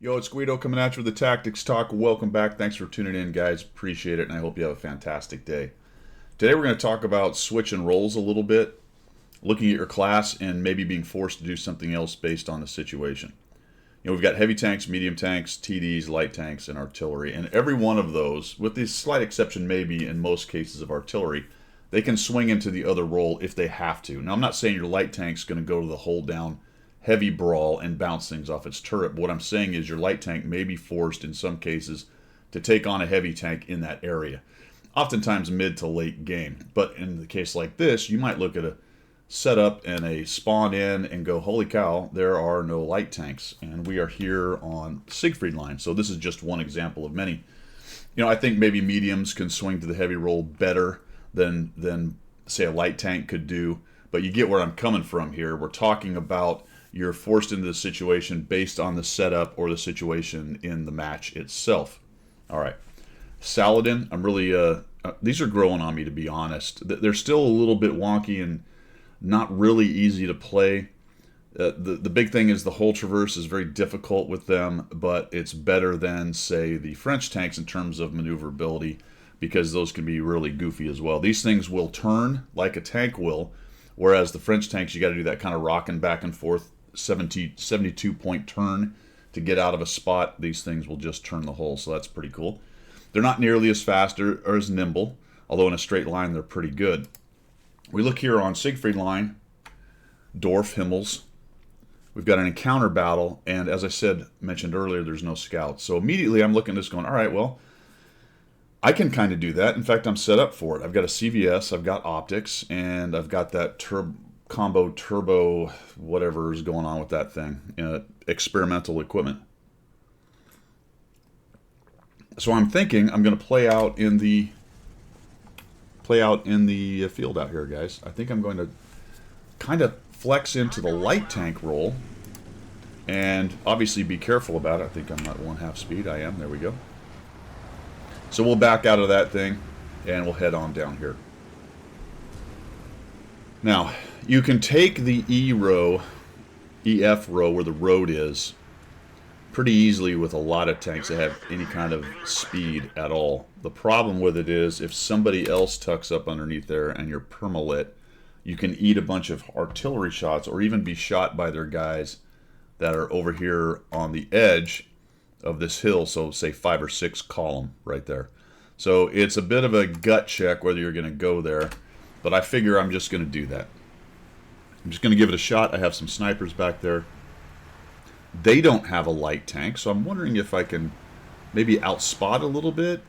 Yo, it's Guido coming at you with the Tactics Talk. Welcome back. Thanks for tuning in, guys. Appreciate it, and I hope you have a fantastic day. Today we're going to talk about switching roles a little bit, looking at your class, and maybe being forced to do something else based on the situation. We've got heavy tanks, medium tanks, TDs, light tanks, and artillery. And every one of those, with the slight exception maybe in most cases of artillery, they can swing into the other role if they have to. Now, I'm not saying your light tank's going to go to the hold down heavy brawl and bounce things off its turret. But what I'm saying is your light tank may be forced in some cases to take on a heavy tank in that area. Oftentimes mid to late game. But in the case like this, you might look at a setup and a spawn in and go, holy cow, there are no light tanks. And we are here on Siegfried line. So this is just one example of many. I think maybe mediums can swing to the heavy role better than say a light tank could do. But you get where I'm coming from here. We're talking about you're forced into the situation based on the setup or the situation in the match itself. All right. Saladin, I'm really, these are growing on me, to be honest. They're still a little bit wonky and not really easy to play. The big thing is the whole traverse is very difficult with them, but it's better than, say, the French tanks in terms of maneuverability, because those can be really goofy as well. These things will turn like a tank will, whereas the French tanks, you got to do that kind of rocking back and forth 72-point turn to get out of a spot. These things will just turn the hole, so that's pretty cool. They're not nearly as fast or as nimble, although in a straight line they're pretty good. We look here on Siegfried line, Dorf, Himmels. We've got an encounter battle, and as I mentioned earlier, there's no scouts. So immediately I'm looking at this going, all right, well, I can kind of do that. In fact, I'm set up for it. I've got a CVS, I've got optics, and I've got that combo turbo, whatever is going on with that thing, experimental equipment. So I'm thinking I'm going to play out in the field out here, guys. I think I'm going to kind of flex into the light tank role, and obviously be careful about it. I think I'm not 1/2 speed. I am. There we go. So we'll back out of that thing, and we'll head on down here. Now, you can take the EF row where the road is pretty easily with a lot of tanks that have any kind of speed at all. The problem with it is if somebody else tucks up underneath there and you're permalit, you can eat a bunch of artillery shots or even be shot by their guys that are over here on the edge of this hill, so say 5 or 6 column right there. So it's a bit of a gut check whether you're going to go there, but I figure I'm just going to do that. I'm just going to give it a shot. I have some snipers back there. They don't have a light tank, so I'm wondering if I can maybe outspot a little bit.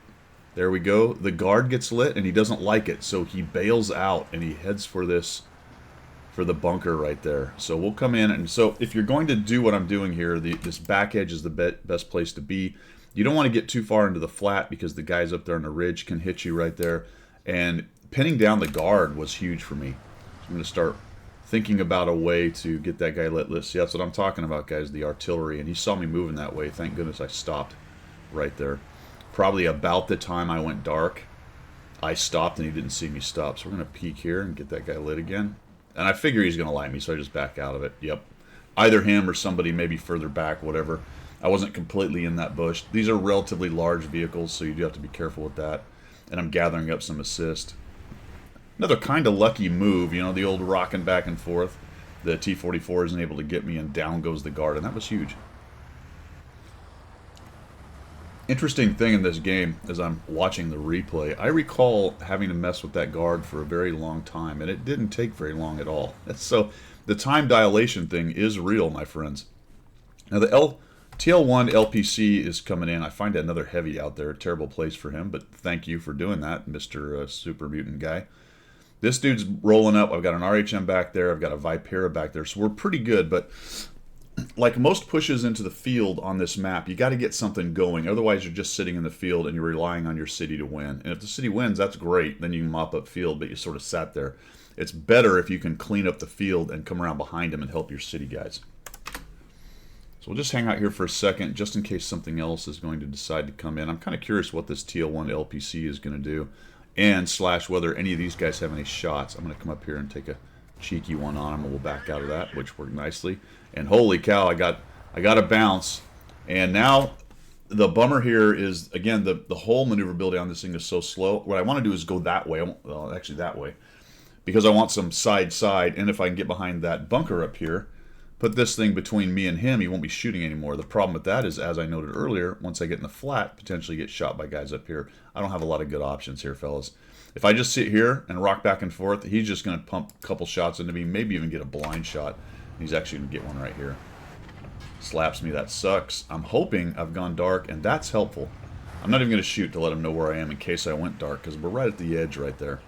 There we go. The guard gets lit, and he doesn't like it, so he bails out, and he heads for the bunker right there. So we'll come in, and so if you're going to do what I'm doing here, this back edge is the best place to be. You don't want to get too far into the flat because the guys up there on the ridge can hit you right there. And pinning down the guard was huge for me. So I'm going to start thinking about a way to get that guy let loose. See, that's what I'm talking about, guys, the artillery. And he saw me moving that way. Thank goodness I stopped right there. Probably about the time I went dark, I stopped and he didn't see me stop. So we're going to peek here and get that guy lit again. And I figure he's going to light me, so I just back out of it. Yep. Either him or somebody maybe further back, whatever. I wasn't completely in that bush. These are relatively large vehicles, so you do have to be careful with that. And I'm gathering up some assist. Another kind of lucky move, the old rocking back and forth. The T-44 isn't able to get me, and down goes the guard, and that was huge. Interesting thing in this game, as I'm watching the replay, I recall having to mess with that guard for a very long time, and it didn't take very long at all. So the time dilation thing is real, my friends. Now the TL1 LPC is coming in. I find another heavy out there. Terrible place for him, but thank you for doing that, Mr. Super Mutant guy. This dude's rolling up. I've got an RHM back there. I've got a Vipera back there. So we're pretty good, but like most pushes into the field on this map, you got to get something going. Otherwise, you're just sitting in the field and you're relying on your city to win. And if the city wins, that's great. Then you can mop up field, but you sort of sat there. It's better if you can clean up the field and come around behind them and help your city guys. So we'll just hang out here for a second, just in case something else is going to decide to come in. I'm kind of curious what this TL1 LPC is going to do, and / whether any of these guys have any shots. I'm going to come up here and take a cheeky one on him, and we'll back out of that, which worked nicely. And holy cow, I got a bounce And now the bummer here is, again, the whole maneuverability on this thing is so slow. What I want to do is go that way, well, actually that way, because I want some side, and if I can get behind that bunker up here, put this thing between me and him, he won't be shooting anymore. The problem with that is, as I noted earlier, once I get in the flat, potentially get shot by guys up here. I don't have a lot of good options here, fellas. If I just sit here and rock back and forth, he's just going to pump a couple shots into me, maybe even get a blind shot. He's actually going to get one right here. Slaps me, that sucks. I'm hoping I've gone dark, and that's helpful. I'm not even going to shoot to let him know where I am in case I went dark, because we're right at the edge right there.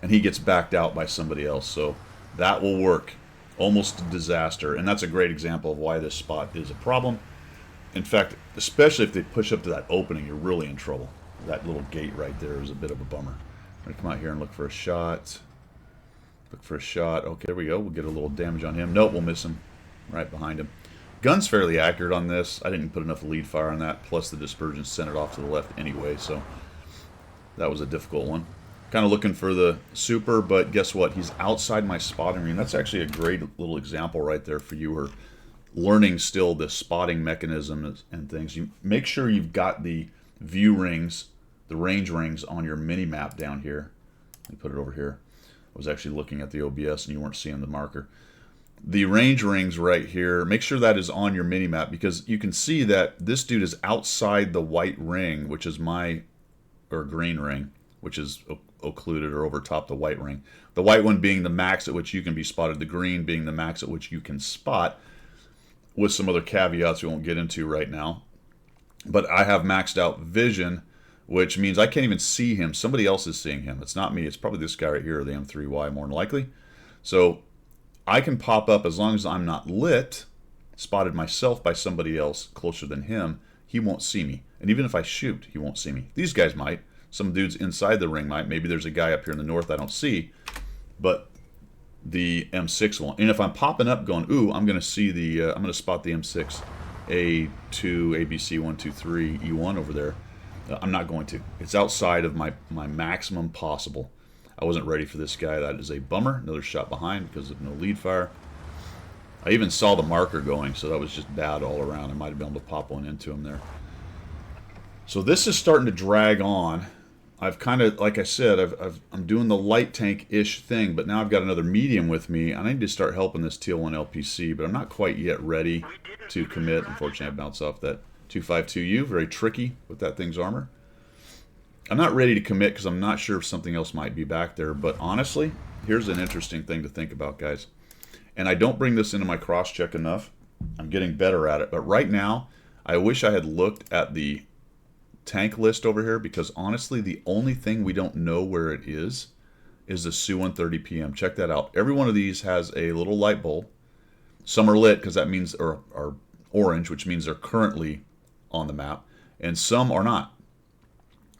And he gets backed out by somebody else, so that will work. Almost a disaster, and that's a great example of why this spot is a problem. In fact, especially if they push up to that opening, you're really in trouble. That little gate right there is a bit of a bummer. I'm going to come out here and look for a shot. Look for a shot. Okay, there we go. We'll get a little damage on him. Nope, we'll miss him. Right behind him. Gun's fairly accurate on this. I didn't put enough lead fire on that, plus the dispersion sent it off to the left anyway, so that was a difficult one. Kind of looking for the super, but guess what? He's outside my spotting ring. That's actually a great little example right there for you who are learning still the spotting mechanism and things. You make sure you've got the view rings, the range rings on your mini map down here. Let me put it over here. I was actually looking at the OBS and you weren't seeing the marker. The range rings right here, make sure that is on your mini map, because you can see that this dude is outside the white ring, which is my, or green ring, which is occluded or over top the white ring. The white one being the max at which you can be spotted, the green being the max at which you can spot, with some other caveats we won't get into right now. But I have maxed out vision, which means I can't even see him. Somebody else is seeing him. It's not me. It's probably this guy right here, the M3Y, more than likely. So I can pop up as long as I'm not lit, spotted myself by somebody else closer than him. He won't see me. And even if I shoot, he won't see me. These guys might. Some dudes inside the ring might. Maybe there's a guy up here in the north I don't see. But the M6 won't. And if I'm popping up going, ooh, I'm going to see the, I'm going to spot the M6 A2, ABC 1, 2, 3, E1 over there. I'm not going to. It's outside of my maximum possible. I wasn't ready for this guy. That is a bummer. Another shot behind because of no lead fire. I even saw the marker going, so that was just bad all around. I might have been able to pop one into him there. So this is starting to drag on. I've kind of, like I said, I'm doing the light tank-ish thing, but now I've got another medium with me. I need to start helping this TL1 LPC, but I'm not quite yet ready to commit. Unfortunately, I bounced off that 252U. Very tricky with that thing's armor. I'm not ready to commit because I'm not sure if something else might be back there, but honestly, here's an interesting thing to think about, guys. And I don't bring this into my cross-check enough. I'm getting better at it, but right now, I wish I had looked at the tank list over here, because honestly the only thing we don't know where it is the Su-130 PM. Check that out. Every one of these has a little light bulb. Some are lit because that means are orange, which means they're currently on the map, and some are not.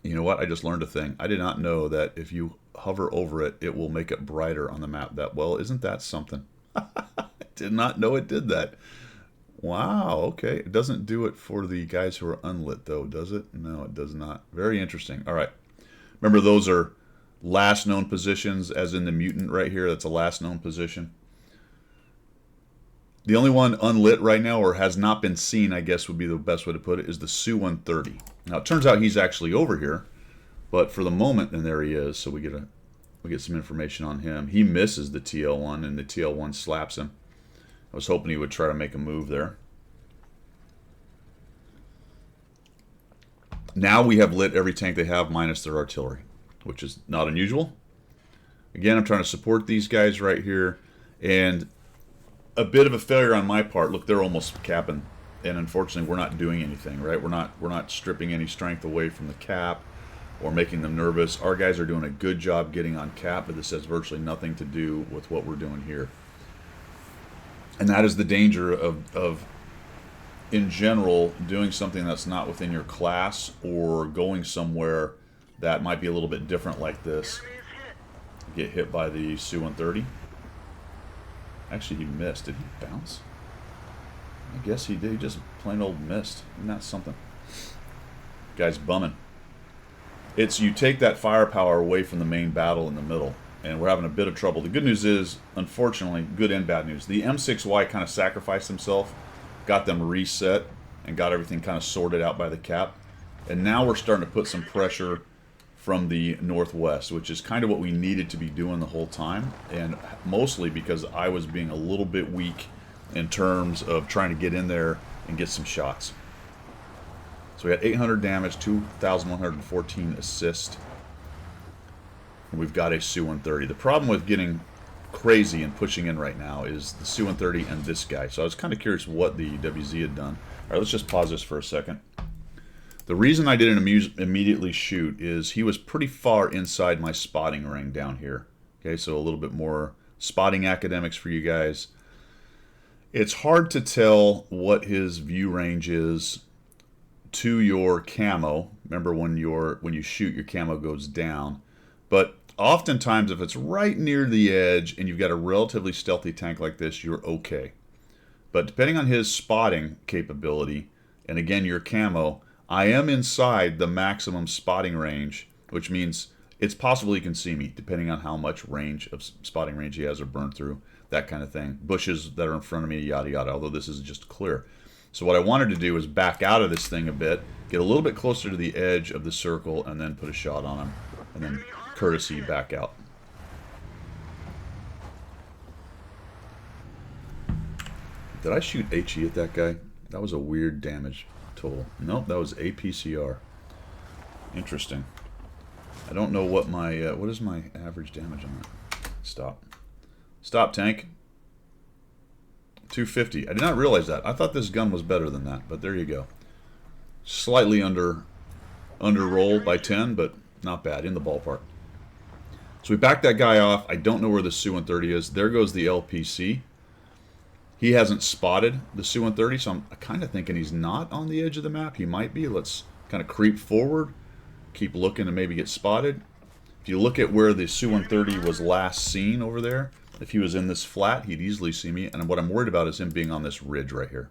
You know what? I just learned a thing. I did not know that if you hover over it, it will make it brighter on the map. That, well, isn't that something? I did not know it did that. Wow, okay. It doesn't do it for the guys who are unlit, though, does it? No, it does not. Very interesting. All right. Remember, those are last known positions, as in the mutant right here. That's a last known position. The only one unlit right now, or has not been seen, I guess would be the best way to put it, is the Su-130. Now, it turns out he's actually over here, but for the moment, and there he is, so we get some information on him. He misses the TL1, and the TL1 slaps him. I was hoping he would try to make a move there. Now we have lit every tank they have minus their artillery, which is not unusual. Again, I'm trying to support these guys right here, and a bit of a failure on my part. Look, they're almost capping, and unfortunately we're not doing anything, right? We're not stripping any strength away from the cap or making them nervous. Our guys are doing a good job getting on cap, but this has virtually nothing to do with what we're doing here. And that is the danger of, in general, doing something that's not within your class or going somewhere that might be a little bit different like this. Get hit by the Su-130. Actually, he missed. Did he bounce? I guess he did. He just plain old missed. Isn't that something? Guy's bumming. It's you take that firepower away from the main battle in the middle, and we're having a bit of trouble. The good news is, unfortunately, good and bad news, the M6Y kind of sacrificed himself got them reset, and got everything kind of sorted out by the cap. And now we're starting to put some pressure from the northwest, which is kind of what we needed to be doing the whole time, and mostly because I was being a little bit weak in terms of trying to get in there and get some shots. So we had 800 damage, 2,114 assist, and we've got a Su-130. The problem with getting crazy and pushing in right now is the Su-130 and this guy. So I was kind of curious what the WZ had done. All right, let's just pause this for a second. The reason I didn't immediately shoot is he was pretty far inside my spotting ring down here. Okay, so a little bit more spotting academics for you guys. It's hard to tell what his view range is to your camo. Remember, when you shoot, your camo goes down. But oftentimes, if it's right near the edge and you've got a relatively stealthy tank like this, you're okay. But depending on his spotting capability, and again, your camo, I am inside the maximum spotting range, which means it's possible he can see me, depending on how much range of spotting range he has or burn through, that kind of thing. Bushes that are in front of me, yada yada, although this is just clear. So what I wanted to do is back out of this thing a bit, get a little bit closer to the edge of the circle, and then put a shot on him, and then courtesy back out. Did I shoot HE at that guy? That was a weird damage total. Nope, that was APCR. Interesting. I don't know what my what is my average damage on that. Stop. Stop, tank. 250. I did not realize that. I thought this gun was better than that, but there you go. Slightly under roll by 10, but not bad, in the ballpark. So we backed that guy off. I don't know where the Su-130 is. There goes the LPC. He hasn't spotted the Su-130, so I'm kind of thinking he's not on the edge of the map. He might be. Let's kind of creep forward, keep looking and maybe get spotted. If you look at where the Su-130 was last seen over there, if he was in this flat, he'd easily see me. And what I'm worried about is him being on this ridge right here.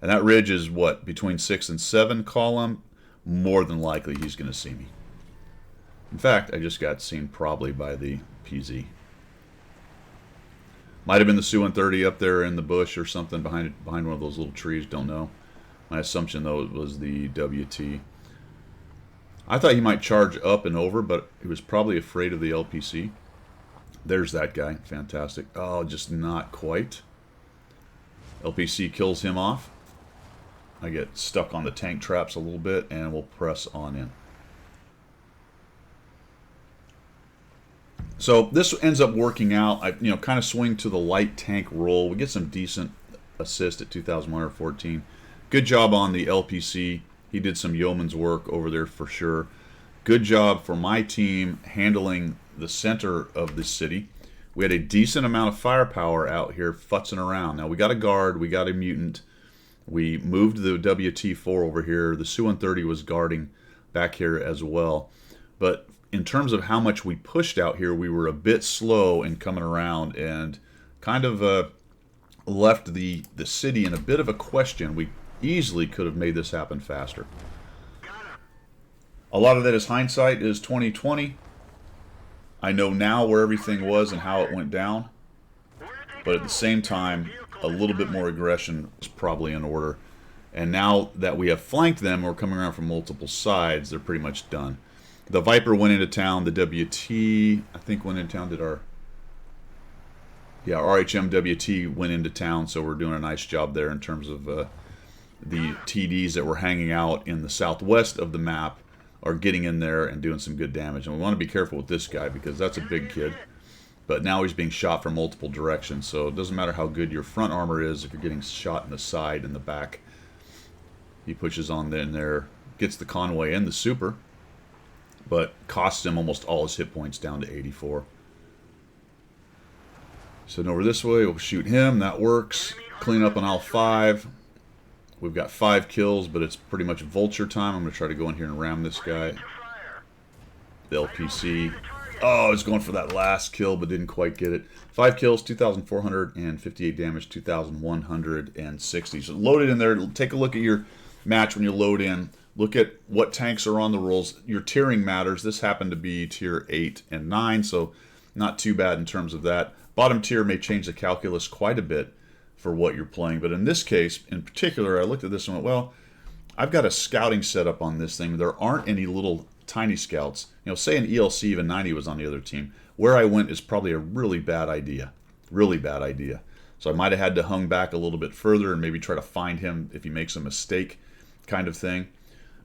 And that ridge is what, between 6 and 7 column? More than likely he's going to see me. In fact, I just got seen probably by the PZ. Might have been the Su-130 up there in the bush or something behind one of those little trees. Don't know. My assumption, though, it was the WT. I thought he might charge up and over, but he was probably afraid of the LPC. There's that guy. Fantastic. Oh, just not quite. LPC kills him off. I get stuck on the tank traps a little bit, and we'll press on in. So this ends up working out. I kind of swing to the light tank roll. We get some decent assist at 2,114. Good job on the LPC. He did some yeoman's work over there for sure. Good job for my team handling the center of the city. We had a decent amount of firepower out here futzing around. Now we got a guard, we got a mutant. We moved the WT4 over here. The Su-130 was guarding back here as well. But in terms of how much we pushed out here, we were a bit slow in coming around and kind of left the city in a bit of a question. We easily could have made this happen faster. A lot of that is hindsight, is 2020. I know now where everything was and how it went down. But at the same time, a little bit more aggression is probably in order. And now that we have flanked them, we're coming around from multiple sides, they're pretty much done. The Viper went into town. The WT, I think, went into town. Did our... Yeah, RHM WT went into town, so we're doing a nice job there in terms of the TDs that were hanging out in the southwest of the map are getting in there and doing some good damage. And we want to be careful with this guy because that's a big kid. But now he's being shot from multiple directions, so it doesn't matter how good your front armor is if you're getting shot in the side and the back. He pushes on in there, gets the Conway and the Super, but costs him almost all his hit points down to 84. So over this way, we'll shoot him. That works. Clean up on all 5. We've got 5 kills, but it's pretty much vulture time. I'm going to try to go in here and ram this guy. The LPC. Oh, I was going for that last kill, but didn't quite get it. 5 kills, 2,458 damage, 2,160. So load it in there. Take a look at your match when you load in. Look at what tanks are on the rolls. Your tiering matters. This happened to be tier 8 and 9, so not too bad in terms of that. Bottom tier may change the calculus quite a bit for what you're playing. But in this case, in particular, I looked at this and went, well, I've got a scouting setup on this thing. There aren't any little tiny scouts. You know, say an ELC even 90 was on the other team. Where I went is probably a really bad idea. Really bad idea. So I might have had to hung back a little bit further and maybe try to find him if he makes a mistake kind of thing.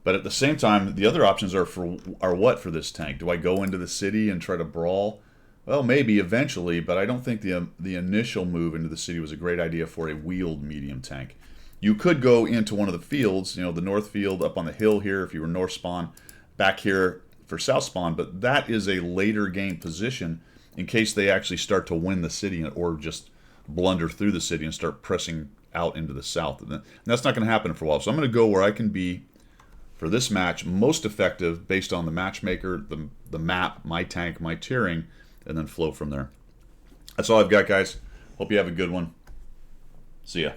But at the same time, the other options are what for this tank? Do I go into the city and try to brawl? Well, maybe eventually, but I don't think the initial move into the city was a great idea for a wheeled medium tank. You could go into one of the fields, you know, the north field up on the hill here if you were north spawn, back here for south spawn, but that is a later game position in case they actually start to win the city or just blunder through the city and start pressing out into the south. And that's not going to happen for a while. So I'm going to go where I can be, for this match, most effective based on the matchmaker, the map, my tank, my tiering, and then flow from there. That's all I've got, guys. Hope you have a good one. See ya.